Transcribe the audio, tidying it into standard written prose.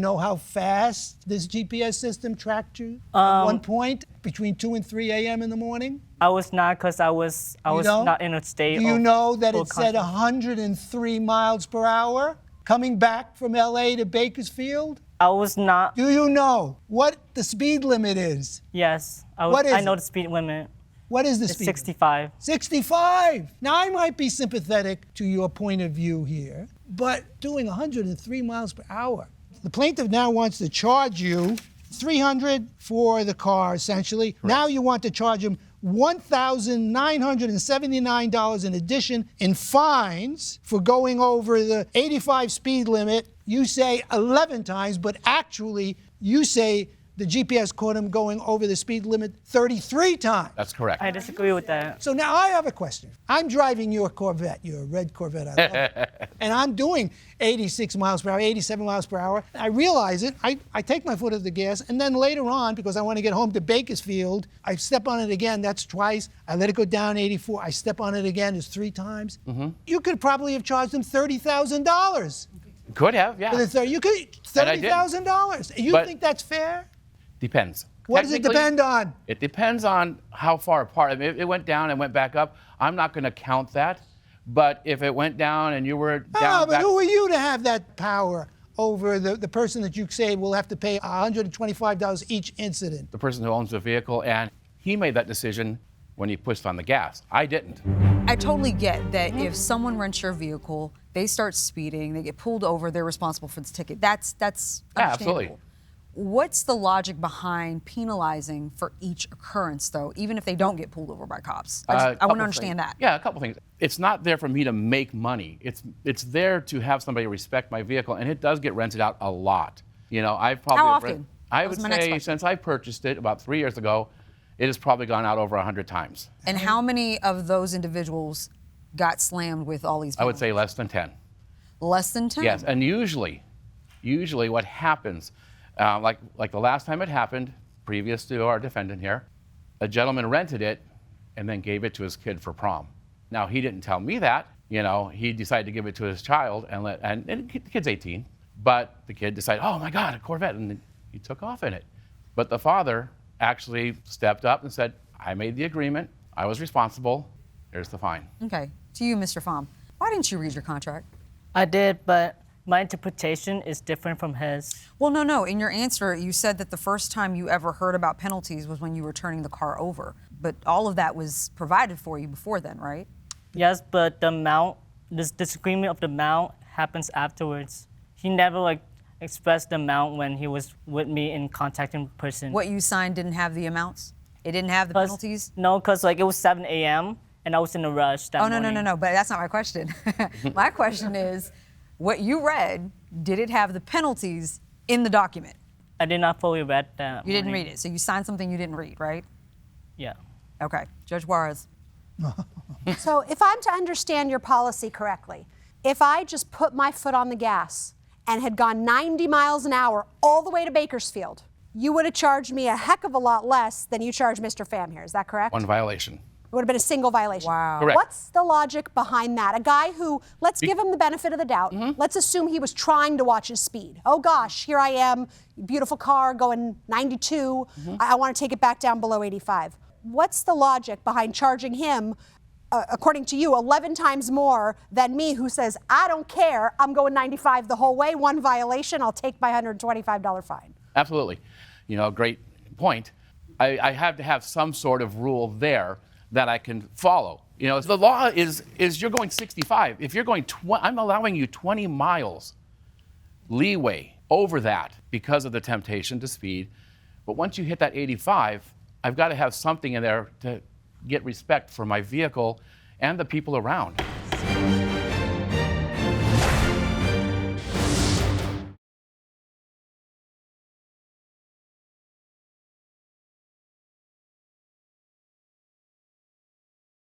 know how fast this GPS system tracked you at one point between 2 and 3 a.m. in the morning? I was not, because I was not in a state. Do you know that full it said 103 miles per hour coming back from LA to Bakersfield? I was not. Do you know what the speed limit is? Yes. What is I know it? the speed limit. What is the It's speed 65. limit? 65. Now, I might be sympathetic to your point of view here, but doing 103 miles per hour. The plaintiff now wants to charge you $300 for the car, essentially. Correct. Now you want to charge him $1,979 in addition in fines for going over the 85 speed limit. You say 11 times, but actually you say the GPS caught him going over the speed limit 33 times. That's correct. I disagree with that. So now I have a question. I'm driving your Corvette, your red Corvette, I love it. And I'm doing 86 miles per hour, 87 miles per hour. I realize it, I take my foot off the gas, and then later on, because I want to get home to Bakersfield, I step on it again, that's twice. I let it go down 84, I step on it again, it's 3 times. Mm-hmm. You could probably have charged him $30,000. Could have, yeah. You could, $30,000. You think that's fair? Depends. What does it depend on? It depends on how far apart. I mean, if it went down and went back up, I'm not going to count that. But if it went down and you were down but who are you to have that power over the person that you say will have to pay $125 each incident? The person who owns the vehicle, and he made that decision when he pushed on the gas. I didn't. I totally get that if someone rents your vehicle, they start speeding, they get pulled over, they're responsible for this ticket. That's understandable. Yeah, absolutely. What's the logic behind penalizing for each occurrence, though, even if they don't get pulled over by cops? I want to understand that. Yeah, a couple things. It's not there for me to make money. It's there to have somebody respect my vehicle, and it does get rented out a lot. You know, I've probably How often? I would say since I purchased it about 3 years ago, it has probably gone out over 100 times. And how many of those individuals got slammed with all these vehicles? I would say less than 10. Less than 10? Yes, and usually what happens, like the last time it happened, previous to our defendant here, a gentleman rented it and then gave it to his kid for prom. Now, he didn't tell me that. You know, he decided to give it to his child, and the kid's 18, but the kid decided, oh my God, a Corvette, and he took off in it. But the father actually stepped up and said, I made the agreement, I was responsible, here's the fine. Okay, to you, Mr. Pham. Why didn't you read your contract? I did, but my interpretation is different from his. Well, no. In your answer, you said that the first time you ever heard about penalties was when you were turning the car over. But all of that was provided for you before then, right? Yes, but the amount, this disagreement of the amount happens afterwards. He never expressed the amount when he was with me in contact in person. What you signed didn't have the amounts? It didn't have the penalties? No, because it was 7 a.m. and I was in a rush that morning. No, but that's not my question. My question is, what you read, did it have the penalties in the document? I did not fully read that. You didn't read it, so you signed something you didn't read, right? Yeah. Okay, Judge Juarez. So if I'm to understand your policy correctly, if I just put my foot on the gas and had gone 90 miles an hour all the way to Bakersfield, you would have charged me a heck of a lot less than you charged Mr. Pham here. Is that correct? One violation. It would have been a single violation. Wow. Correct. What's the logic behind that? A guy who, let's give him the benefit of the doubt. Let's assume he was trying to watch his speed. Oh gosh, here I am, beautiful car going 92. I want to take it back down below 85. What's the logic behind charging him, according to you, 11 times more than me, who says, I don't care, I'm going 95 the whole way, one violation, I'll take my $125 fine? Absolutely. You know, great point. I have to have some sort of rule there that I can follow. You know, the law is you're going 65. If you're going, I'm allowing you 20 miles leeway over that because of the temptation to speed. But once you hit that 85, I've got to have something in there to get respect for my vehicle and the people around.